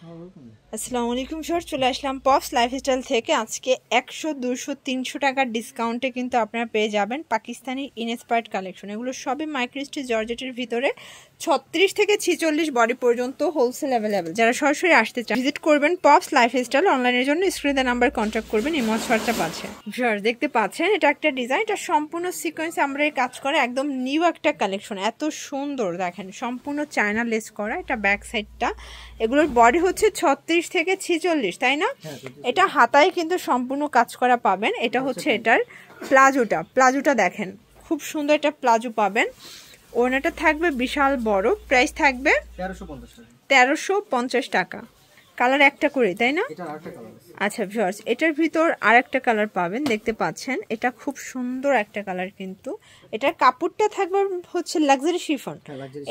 আসসালামু আলাইকুম স্যার, চলে আসলাম পপস লাইফস্টাইল থেকে। আজকে 100, 200, 300 টাকার ডিসকাউন্টে কিন্তু আপনারা পেয়ে যাবেন পাকিস্তানি ইনস্পায়ার্ড কালেকশন। এগুলো সবই মাইক্রোস্টিচ জর্জেটের ভিতরে 36 থেকে 46 বডি পর্যন্ত হোলসেল অ্যাভেলেবেল। যারা সরাসরি আসতে চান ভিজিট করবেন পপস লাইফস্টাইল। অনলাইনের জন্য স্ক্রিনে নাম্বার কন্ট্যাক্ট করবেন, ইমো হোয়াটসঅ্যাপ আছে। ভিউয়ার দেখতে পাচ্ছেন এটা একটা ডিজাইন, এটা সম্পূর্ণ সিকোয়েন্স আমরা কাজ করে, একদম নিউ একটা কালেকশন। এত সুন্দর দেখেন, সম্পূর্ণ চায়না লেস করা। এটা ব্যাক সাইডটা, এগুলোর বডি হচ্ছে 36 থেকে 46, তাই না? এটা হাতায় কিন্তু সম্পূর্ণ কাজ করা পাবেন। এটা হচ্ছে এটার প্লাজোটা দেখেন, খুব সুন্দর একটা প্লাজো পাবেন। ওড়নাটা থাকবে বিশাল বড়, প্রাইস থাকবে 1350 টাকা। কালার একটা করে, তাই না? আচ্ছা ভিউয়ার্স, এটার ভিতর আর একটা কালার পাবেন, দেখতে পাচ্ছেন। এটা খুব সুন্দর একটা কালার, কিন্তু এটার কাপড়টা থাকবে হচ্ছে লাক্সারি শিফন।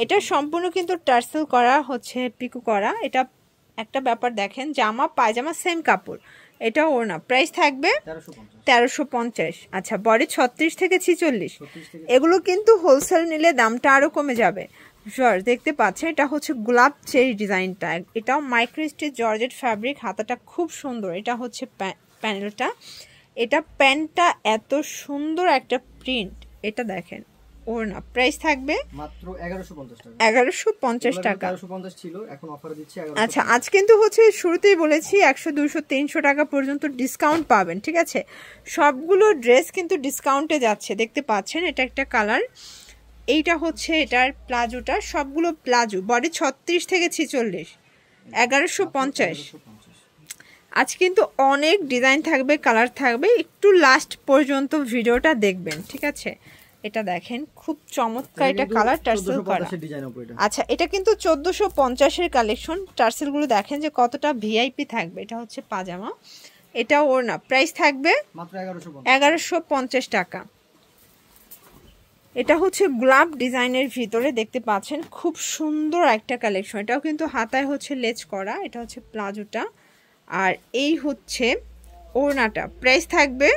এটা সম্পূর্ণ কিন্তু টার্সেল করা, হচ্ছে পিকো করা। এটা একটা ব্যাপার দেখেন, জামা পায়জামা সেম কাপড়। এটা ওড়না, প্রাইস থাকবে 1350। আচ্ছা, বডি 36 থেকে 46। এগুলো কিন্তু হোলসেল নিলে দামটা আরো কমে যাবে। দেখতে পাচ্ছেন এটা হচ্ছে গোলাপ চেরি ডিজাইনটা, এটাও মাইক্রোস্টিচ জর্জেট ফ্যাব্রিক। হাতাটা খুব সুন্দর। এটা হচ্ছে প্যানেলটা, এটা প্যান্টটা এত সুন্দর একটা প্রিন্ট। এটা দেখেন ওড়না, প্রাইস থাকবে মাত্র 1150 টাকা। আচ্ছা, আজ কিন্তু হচ্ছে শুরুতেই বলেছি 100, 200, 300 টাকা পর্যন্ত ডিসকাউন্ট পাবেন, ঠিক আছে? সবগুলো ড্রেস কিন্তু ডিসকাউন্টে যাচ্ছে, দেখতে পাচ্ছেন। এটা একটা কালার, এইটা হচ্ছে এটার প্লাজোটা। সবগুলো প্লাজো, বডি 36 থেকে 46, 1150। আজ কিন্তু অনেক ডিজাইন থাকবে, কালার থাকবে, একটু লাস্ট পর্যন্ত ভিডিওটা দেখবেন, ঠিক আছে? এটা দেখেন খুব চমৎকার, এটা কালার টার্সেল করা। আচ্ছা, এটা কিন্তু 1450 এর কালেকশন। টার্সেল গুলো দেখেন যে কতটা ভিআইপি থাকবে। এটা হচ্ছে পাজামা, এটা ওড়না, প্রাইস থাকবে মাত্র 1150 টাকা। এটা হচ্ছে গোলাপ ডিজাইনের ভিতরে, দেখতে পাচ্ছেন খুব সুন্দর একটা কালেকশন। এটাও কিন্তু হাতায় হচ্ছে লেজ করা। এটা হচ্ছে প্লাজোটা, আর এই হচ্ছে ওড়নাটা। প্রাইস থাকবে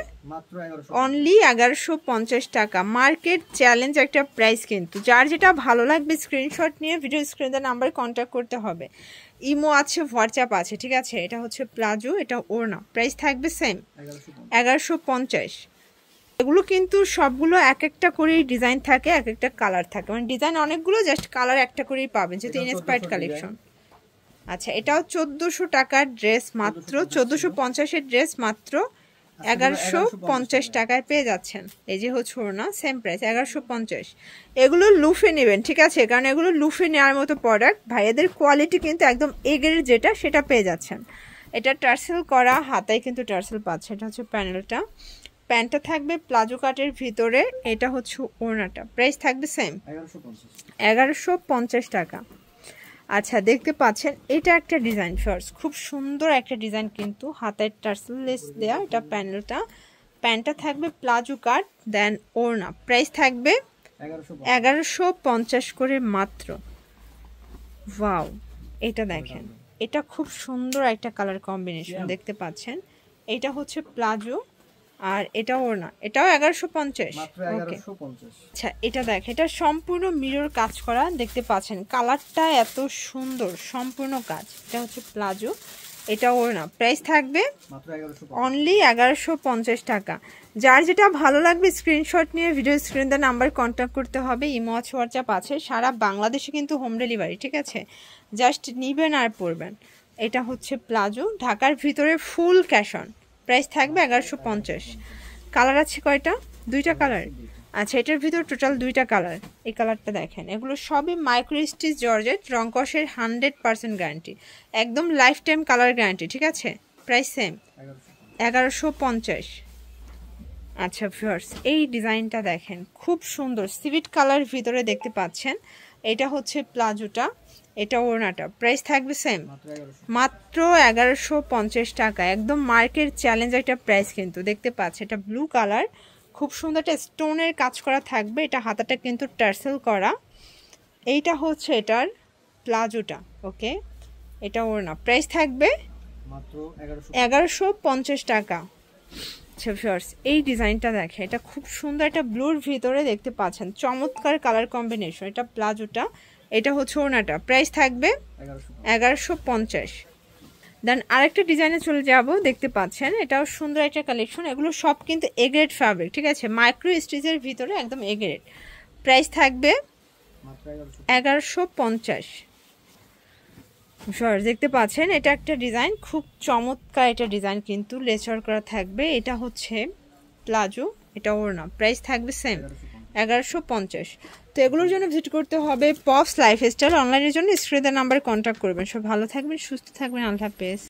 অনলি 1150 টাকা। মার্কেট চ্যালেঞ্জ একটা প্রাইস কিন্তু। যার যেটা ভালো লাগবে স্ক্রিনশট নিয়ে ভিডিও স্ক্রিনে নাম্বার কন্ট্যাক্ট করতে হবে। ইমো আছে, হোয়াটসঅ্যাপ আছে, ঠিক আছে? এটা হচ্ছে প্লাজো, এটা ওড়না, প্রাইস থাকবে সেম 1150। এগুলো কিন্তু সবগুলো এক একটা করেই ডিজাইন থাকে, এক একটা কালার থাকে, মানে ডিজাইন অনেকগুলো, জাস্ট কালার একটা করেই পাবেন, যেহেতু ইনস্পায়ার্ড কালেকশন। আচ্ছা, এটাও 1400 টাকার ড্রেস, মাত্র 1450 এর ড্রেস মাত্র 1150 টাকায় পেয়ে যাচ্ছেন। এই যে হচ্ছে ওড়না, সেম প্রাইস 1150। এগুলো লুফে নেবেন, ঠিক আছে? কারণ এগুলো লুফে নেওয়ার মতো প্রোডাক্ট। ভাইয়াদের কোয়ালিটি কিন্তু একদম এগের যেটা, সেটা পেয়ে যাচ্ছেন। এটা টার্সেল করা, হাতায় কিন্তু টার্সেল পাচ্ছে। এটা হচ্ছে প্যানেলটা, প্যান্টটা থাকবে প্লাজো কাটের ভিতরে। এটা হচ্ছে ওড়নাটা, প্রাইস থাকবে সেম 1150 টাকা। আচ্ছা, দেখতে পাচ্ছেন এটা একটা ডিজাইন শর্টস, খুব সুন্দর একটা ডিজাইন, কিন্তু হাতের টার্সেল লেস দেয়া। এটা প্যানেলটা, প্যান্টটা থাকবে প্লাজো কাট, দেন ওড়না, প্রাইস থাকবে 1150 করে মাত্র। ওয়াও, এটা দেখেন, এটা খুব সুন্দর একটা কালার কম্বিনেশন, দেখতে পাচ্ছেন। এটা হচ্ছে প্লাজো, আর এটা ওড়না, এটাও 1150। আচ্ছা, এটা দেখ, এটা সম্পূর্ণ মিরর কাজ করা, দেখতে পাচ্ছেন। কালারটা এত সুন্দর, সম্পূর্ণ কাজ। এটা হচ্ছে প্লাজো, এটা ওড়না, প্রাইস থাকবে অনলি 1150 টাকা। যার যেটা ভালো লাগবে স্ক্রিনশট নিয়ে ভিডিও স্ক্রিনে নাম্বার কন্ট্যাক্ট করতে হবে। ইমো আছে, হোয়াটসঅ্যাপ আছে, সারা বাংলাদেশে কিন্তু হোম ডেলিভারি, ঠিক আছে? জাস্ট নিবেন আর পরবেন। এটা হচ্ছে প্লাজো, ঢাকার ভিতরে ফুল ক্যাশ অন, প্রাইস থাকবে 1150। কালার আছে কয়টা? দুইটা কালার। আচ্ছা, এটার ভিতর টোটাল দুইটা কালার। এই কালারটা দেখেন, এগুলো সবই মাইক্রোস্টিচ জর্জেট, রংকশের 100% গ্যারান্টি, একদম লাইফ টাইম কালার গ্যারান্টি, ঠিক আছে? Price same 1150। আচ্ছা ভিউয়ার্স, এই ডিজাইনটা দেখেন, খুব সুন্দর সিভিট কালার ভিতরে, দেখতে পাচ্ছেন। এটা হচ্ছে প্লাজোটা, এটা ওড়নাটা, প্রাইস থাকবে সেম মাত্র 1150 টাকা। একদম মার্কেট চ্যালেঞ্জ একটা প্রাইস কিন্তু, দেখতে পাচ্ছেন। এটা ব্লু কালার, খুব সুন্দর একটা স্টোনের কাজ করা থাকবে। এটা হাতাটা কিন্তু টার্সেল করা। এইটা হচ্ছে এটার প্লাজোটা, ওকে? এটা ওড়না, প্রাইস থাকবে মাত্র 1150 টাকা। আচ্ছা ভিউয়ার্স, এই ডিজাইনটা দেখে, এটা খুব সুন্দর একটা ব্লুর ভিতরে, দেখতে পাচ্ছেন, চমৎকার কালার কম্বিনেশন। এটা প্লাজোটা, এটা হচ্ছে ওড়নাটা, প্রাইস থাকবে 1150। দেন আরেকটা ডিজাইনে চলে যাব, দেখতে পাচ্ছেন এটাও সুন্দর একটা কালেকশন। এগুলো সব কিন্তু এ গ্রেড ফ্যাব্রিক, ঠিক আছে, মাইক্রো স্টিচের ভিতরে একদম এ গ্রেড। প্রাইস থাকবে 1150। দেখতে পাচ্ছেন এটা একটা ডিজাইন, খুব চমৎকার একটা ডিজাইন, কিন্তু লেচার করা থাকবে। এটা হচ্ছে প্লাজো, এটা ওড়না, প্রাইস থাকবে সেম 1150। তো এগুলোর জন্য ভিজিট করতে হবে পপস লাইফস্টাইল। অনলাইনের জন্য স্ক্রিনের নাম্বারে কন্ট্যাক্ট করবেন। সব ভালো থাকবেন, সুস্থ থাকবেন, আল্লাহ হাফেজ।